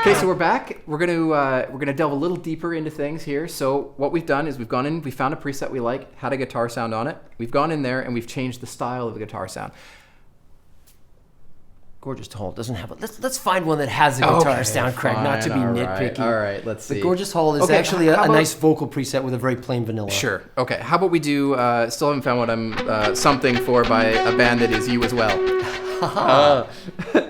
Okay, so we're back. We're gonna delve a little deeper into things here. So what we've done is we've gone in, we found a preset we like, had a guitar sound on it. We've gone in there and we've changed the style of the guitar sound. Gorgeous Hall doesn't have a... Let's find one that has a guitar sound, Craig, not to be nitpicky. All right, let's see. The Gorgeous Hall is actually a nice vocal preset with a very plain vanilla. Sure. Okay, how about we do, still haven't found what I'm something for by a band that is you as well.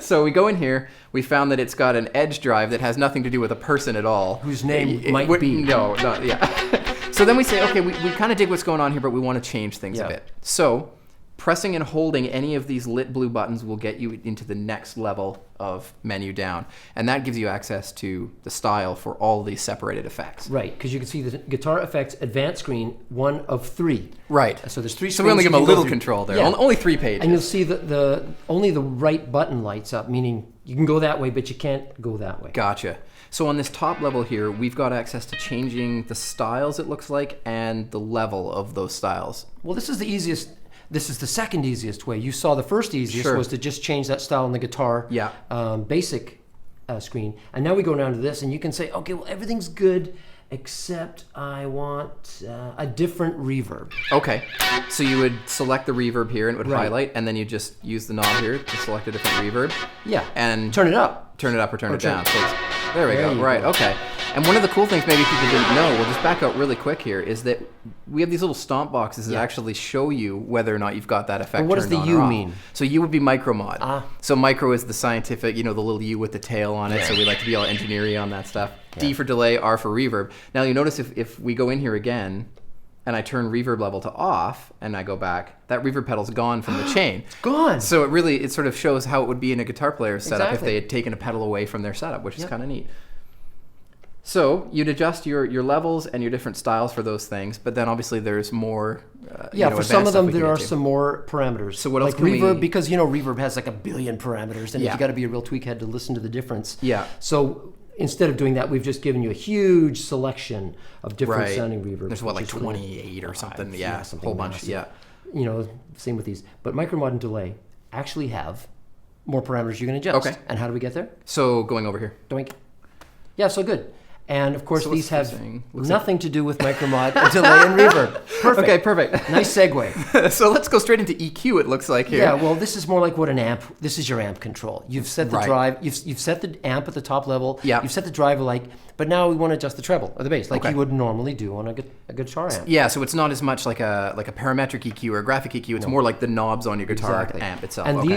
So we go in here, we found that it's got an edge drive that has nothing to do with a person at all. Whose name might be. No, not, yeah. So then we say, okay, we kind of dig what's going on here, but we want to change things a bit. So pressing and holding any of these lit blue buttons will get you into the next level of menu down. And that gives you access to the style for all these separated effects. Right, because you can see the guitar effects advanced screen, 1 of 3. Right. So there's 3 screens. So we only give them a little control there. Yeah. Only 3 pages. And you'll see that only the right button lights up, meaning you can go that way, but you can't go that way. Gotcha. So on this top level here, we've got access to changing the styles, it looks like, and the level of those styles. Well, this is the easiest. This is the second easiest way. You saw the first easiest was to just change that style on the guitar basic screen. And now we go down to this, and you can say, okay, well, everything's good, except I want a different reverb. Okay. So you would select the reverb here, and it would highlight, and then you just use the knob here to select a different reverb. Yeah. And turn it up. Turn it up or turn it down. So there we go. Right, okay. And one of the cool things maybe people didn't know, we'll just back out really quick here, is that we have these little stomp boxes that actually show you whether or not you've got that effect turned on or off. What does the U mean? So U would be micro mod. So micro is the scientific, the little U with the tail on it, so we like to be all engineering on that stuff. D for delay, R for reverb. Now you notice if we go in here again, and I turn reverb level to off, and I go back, that reverb pedal's gone from the chain. Gone! So it sort of shows how it would be in a guitar player's setup if they had taken a pedal away from their setup, which is kind of neat. So you'd adjust your levels and your different styles for those things, but then obviously there's more. For some of them there are some more parameters. So what else? Like reverb, because reverb has like 1 billion parameters, and you got to be a real tweakhead to listen to the difference. Yeah. So instead of doing that, we've just given you a huge selection of different sounding reverb. There's like 28 or something. Yeah, a whole bunch. Massive. Yeah. Same with these, but micro mod and delay actually have more parameters you can adjust. Okay. And how do we get there? So going over here. Doink. Yeah. So good. And of course, these have nothing to do with micro mod, delay, and reverb. Perfect. Okay, perfect. Nice segue. So let's go straight into EQ. It looks like here. Yeah. Well, this is more like what an amp. This is your amp control. You've set the drive. You've set the amp at the top level. Yeah. You've set the drive but now we want to adjust the treble or the bass, like you would normally do on a guitar amp. Yeah. So it's not as much like a parametric EQ or a graphic EQ. It's more like the knobs on your guitar amp itself. And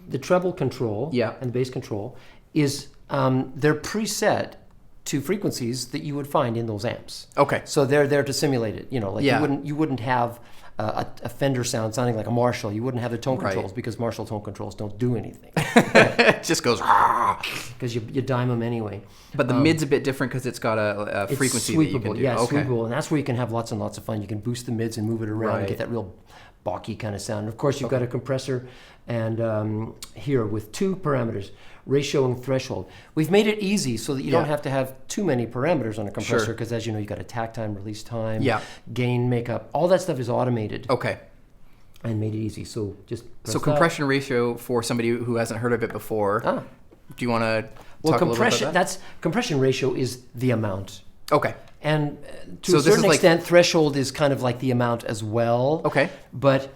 the treble control and the bass control is they're preset to frequencies that you would find in those amps. Okay. So they're there to simulate it. You wouldn't have a Fender sound sounding like a Marshall. You wouldn't have the tone controls because Marshall tone controls don't do anything. It just goes because you dime them anyway. But the mid's a bit different because it's got a frequency that you can do. Yeah, sweepable, and that's where you can have lots and lots of fun. You can boost the mids and move it around and get that real balky kind of sound. And of course, you've got a compressor and here with 2 parameters. Ratio and threshold. We've made it easy so that you don't have to have too many parameters on a compressor because as you know, you've got attack time, release time, gain makeup. All that stuff is automated. Okay. And made it easy. So just compression ratio for somebody who hasn't heard of it before. Do you want to talk a little bit about that? Compression ratio is the amount. Okay. And to a certain extent, threshold is kind of like the amount as well. Okay. But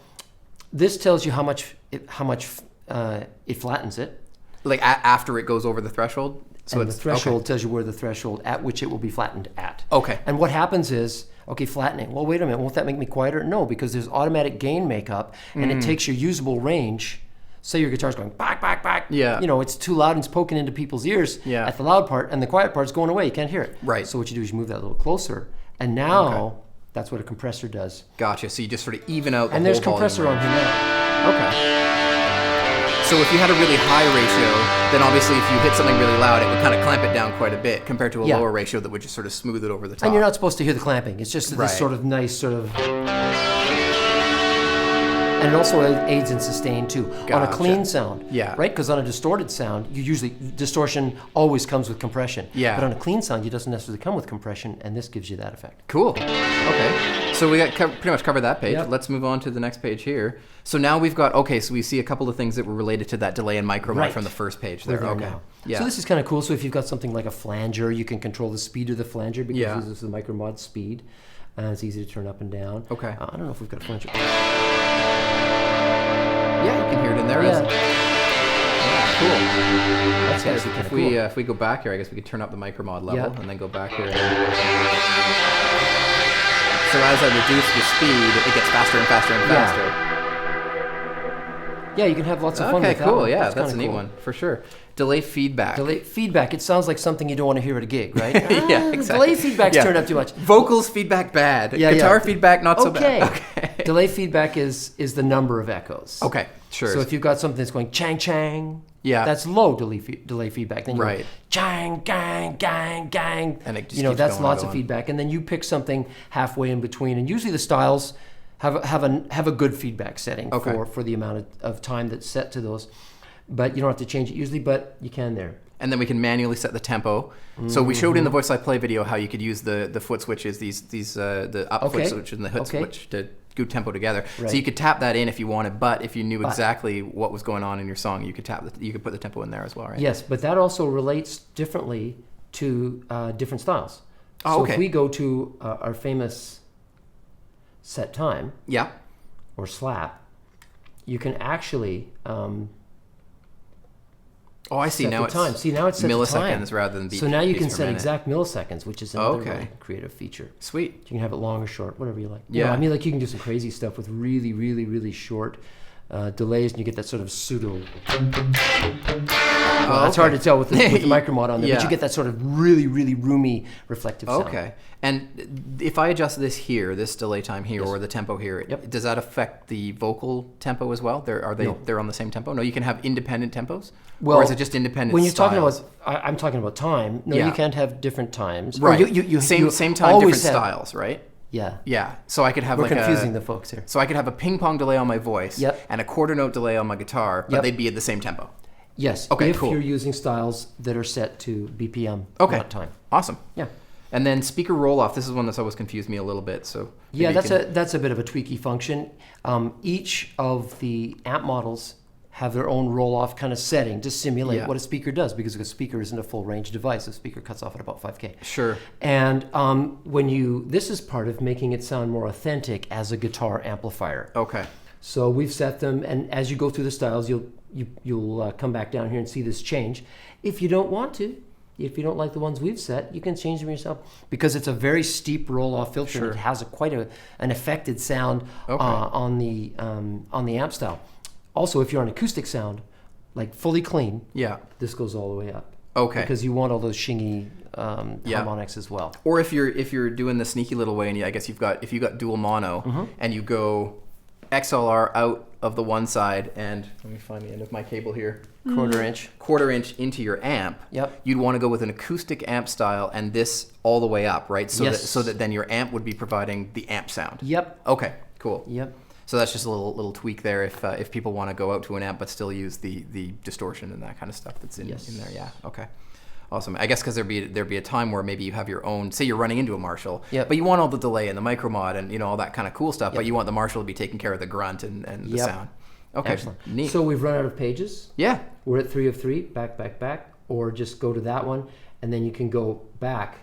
this tells you how much it flattens it. Like after it goes over the threshold? So the threshold tells you where the threshold at which it will be flattened at. Okay. And what happens is, flattening. Well, wait a minute. Won't that make me quieter? No, because there's automatic gain makeup, and it takes your usable range. Say your guitar's going back, back, back. Yeah. It's too loud and it's poking into people's ears at the loud part, and the quiet part's going away. You can't hear it. Right. So what you do is you move that a little closer, and now that's what a compressor does. Gotcha. So you just sort of even out the and there's compressor on here now. Okay. So if you had a really high ratio, then obviously if you hit something really loud, it would kind of clamp it down quite a bit compared to a lower ratio that would just sort of smooth it over the top. And you're not supposed to hear the clamping. It's just this sort of nice sort of... And it also aids in sustain too. Gotcha. On a clean sound, right? Because on a distorted sound, distortion always comes with compression. Yeah. But on a clean sound, it doesn't necessarily come with compression, and this gives you that effect. Cool. Okay. So we got pretty much covered that page. Yep. Let's move on to the next page here. So now we've got, okay, so we see a couple of things that were related to that delay and micro mod from the first page there. We're Okay. now. Yeah. So this is kind of cool. So if you've got something like a flanger, you can control the speed of the flanger because Yeah. this is the micro mod speed. It's easy to turn up and down. Okay. I don't know if we've got a flanger. Yeah, you can hear it in there. Yeah. Yeah, cool. That's Yeah, actually kind if of cool. if we go back here, I guess we could turn up the micro mod level and then go back here. So as I reduce the speed, it gets faster and faster and faster. Yeah, you can have lots of fun Okay, with that cool. one. Yeah, that's kinda a neat cool. one for sure. Delay feedback. Delay feedback. It sounds like something you don't want to hear at a gig, right? Yeah, the exactly. delay feedback's turned up too much. Vocals feedback bad. Yeah, Guitar yeah. feedback not so bad. Okay. Delay feedback is the number of echoes. Okay, sure. So if you've got something that's going chang chang, Yeah. that's low delay feedback. Then you Right. go chang gang gang gang, And it just you know keeps that's going lots and of going. feedback. And then you pick something halfway in between. And usually the styles have a good feedback setting for the amount of time that's set to those. But you don't have to change it usually, but you can there. And then we can manually set the tempo. So we showed in the VoiceLive Play video how you could use the foot switches, the up foot switch and the hit switch to do tempo together. Right. So you could tap that in if you wanted, but if you knew exactly what was going on in your song, you could you could put the tempo in there as well, right? Yes, but that also relates differently to different styles. Oh, so okay. if we go to our famous set time Yeah. or slap, you can actually Oh, I see. set Now the it's time. See, now it's set the time. milliseconds rather than beats. So now you can beats per set minute. exact milliseconds, which is another Okay. really creative feature. Sweet. You can have it long or short, whatever you like. Yeah. I mean, like you can do some crazy stuff with really, really, really short delays, and you get that sort of pseudo. It's hard to tell with the micro mod on there, but Yeah. you get that sort of really, really roomy reflective sound. Okay. And if I adjust this here, this delay time here, or the tempo here, Yep. does that affect the vocal tempo as well? No. They're on the same tempo? No, you can have independent tempos? Well, or is it just independent when you're styles? talking about, I'm talking about time. No, Yeah. you can't have different times. Or Right. You Same time, always different have- styles, right? Yeah. Yeah. So I could have We're like confusing the folks here. So I could have a ping pong delay on my voice Yep. and a quarter note delay on my guitar, but Yep. they'd be at the same tempo. Yes. Okay, if cool. you're using styles that are set to BPM, Okay. not time. Awesome. Yeah. And then speaker roll off. This is one that's always confused me a little bit. So maybe Yeah, you can- that's a bit of a tweaky function. Each of the amp models have their own roll-off kind of setting to simulate Yeah. what a speaker does, because a speaker isn't a full-range device. A speaker cuts off at about 5K. Sure. And this is part of making it sound more authentic as a guitar amplifier. Okay. So we've set them, and as you go through the styles, you'll come back down here and see this change. If you don't want to, if you don't like the ones we've set, you can change them yourself, because it's a very steep roll-off filter. Sure. And it has quite an affected sound on the amp style. Also, if you're on acoustic sound, like fully clean, Yeah. this goes all the way up. Okay. Because you want all those shingy harmonics as well. Or if you're doing the sneaky little way, and I guess if you got dual mono, and you go XLR out of the one side, and let me find the end of my cable here, quarter inch into your amp. Yep. You'd want to go with an acoustic amp style, and this all the way up, right? So Yes. that then your amp would be providing the amp sound. Yep. Okay. Cool. Yep. So that's just a little tweak there if people want to go out to an amp but still use the distortion and that kind of stuff that's in there. Yeah. Okay. Awesome. I guess because there'd be a time where maybe you have your own. Say you're running into a Marshall, but you want all the delay and the micro mod and all that kind of cool stuff, but you want the Marshall to be taking care of the grunt and the sound. Okay. Excellent. Neat. So we've run out of pages. Yeah. We're at 3 of 3, back, or just go to that one, and then you can go back,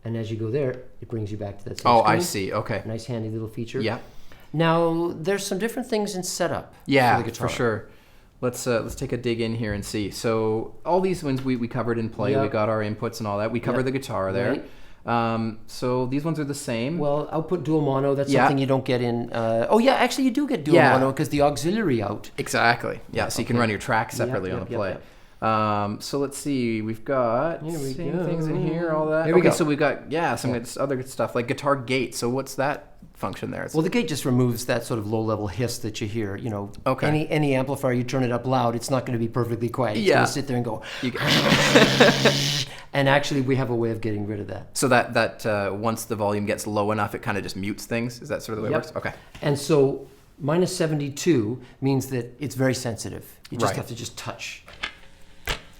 and as you go there, it brings you back to that same Oh, screen. I see. Okay. Nice handy little feature. Yeah. Now, there's some different things in setup Yeah, for the guitar. for sure. Let's take a dig in here and see. So all these ones we covered in play. Yep. We got our inputs and all that. We covered the guitar there. Right. So these ones are the same. Well, output dual mono, that's something you don't get in... actually you do get dual mono, because the auxiliary out. Exactly. Yeah, so you can run your tracks separately on the play. So let's see. We've got same things in here, all that. Here we go. So we've got some other good stuff like guitar gate. So what's that function there? Well, the gate just removes that sort of low-level hiss that you hear. Any amplifier, you turn it up loud, it's not going to be perfectly quiet. It's going to sit there and go... And actually, we have a way of getting rid of that. So that once the volume gets low enough, it kind of just mutes things? Is that sort of the way it works? Okay. And so minus 72 means that it's very sensitive. You just have to just touch.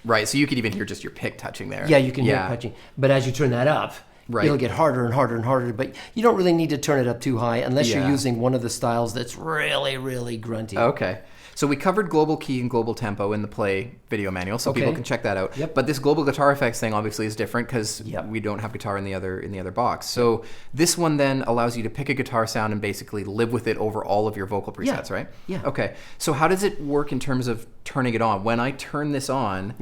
Right, so you could even hear just your pick touching there. Yeah, you can hear it touching. But as you turn that up, Right. it'll get harder and harder and harder. But you don't really need to turn it up too high unless you're using one of the styles that's really, really grunty. Okay. So we covered global key and global tempo in the Play video manual, so people can check that out. Yep. But this global guitar effects thing obviously is different because we don't have guitar in the other box. So this one then allows you to pick a guitar sound and basically live with it over all of your vocal presets, right? Yeah. Okay. So how does it work in terms of turning it on? When I turn this on,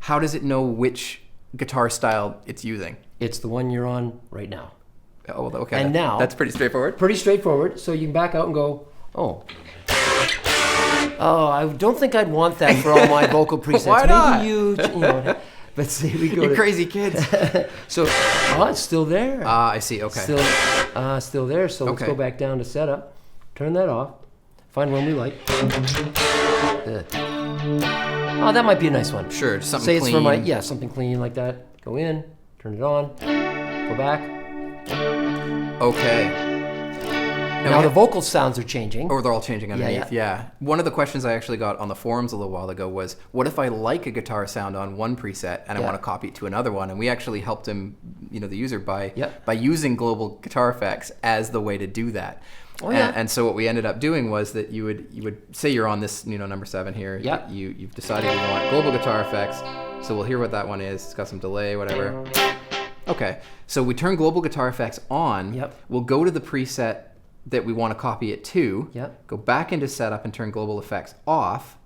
how does it know which guitar style it's using? It's the one you're on right now. Oh, okay. And now that's pretty straightforward. Pretty straightforward. So you can back out and go, oh, I don't think I'd want that for all my vocal presets. Why not? Maybe you know. But see, we go. You crazy kids. So, it's still there. I see. Okay. Still there. So let's go back down to setup. Turn that off. Find one we like. Oh, that might be a nice one. Sure. Something Say clean. it's for something clean like that. Go in. Turn it on. Go back. Okay. Now the vocal sounds are changing. Or they're all changing underneath, yeah. One of the questions I actually got on the forums a little while ago was, what if I like a guitar sound on one preset and I want to copy it to another one? And we actually helped him, the user, by using global guitar effects as the way to do that. Oh, yeah. And so what we ended up doing was that you would say you're on this, number 7 here. Yeah. You've decided you want global guitar effects. So we'll hear what that one is. It's got some delay, whatever. Okay. So we turn global guitar effects on. Yep. We'll go to the preset that we want to copy it to, go back into setup and turn global effects off,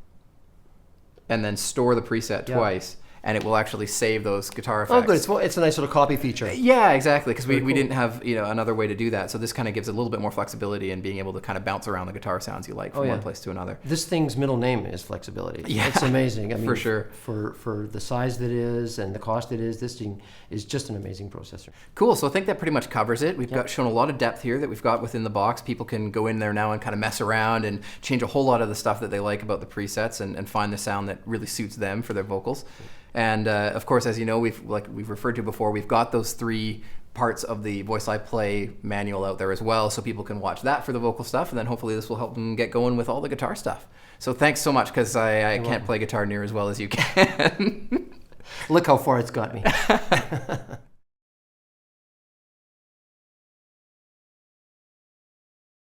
and then store the preset twice, and it will actually save those guitar effects. Oh, good. It's a nice little copy feature. Yeah, exactly, because we didn't have another way to do that. So this kind of gives a little bit more flexibility in being able to kind of bounce around the guitar sounds you like from one place to another. This thing's middle name is flexibility. Yeah, it's amazing. I mean, for sure. For the size that it is and the cost it is, this thing is just an amazing processor. Cool. So I think that pretty much covers it. We've got shown a lot of depth here that we've got within the box. People can go in there now and kind of mess around and change a whole lot of the stuff that they like about the presets and find the sound that really suits them for their vocals. And of course, as you know, we've referred to before, we've got those 3 parts of the VoiceLive Play manual out there as well, so people can watch that for the vocal stuff, and then hopefully this will help them get going with all the guitar stuff. So thanks so much, because I can't play guitar near as well as you can. Look how far it's got me.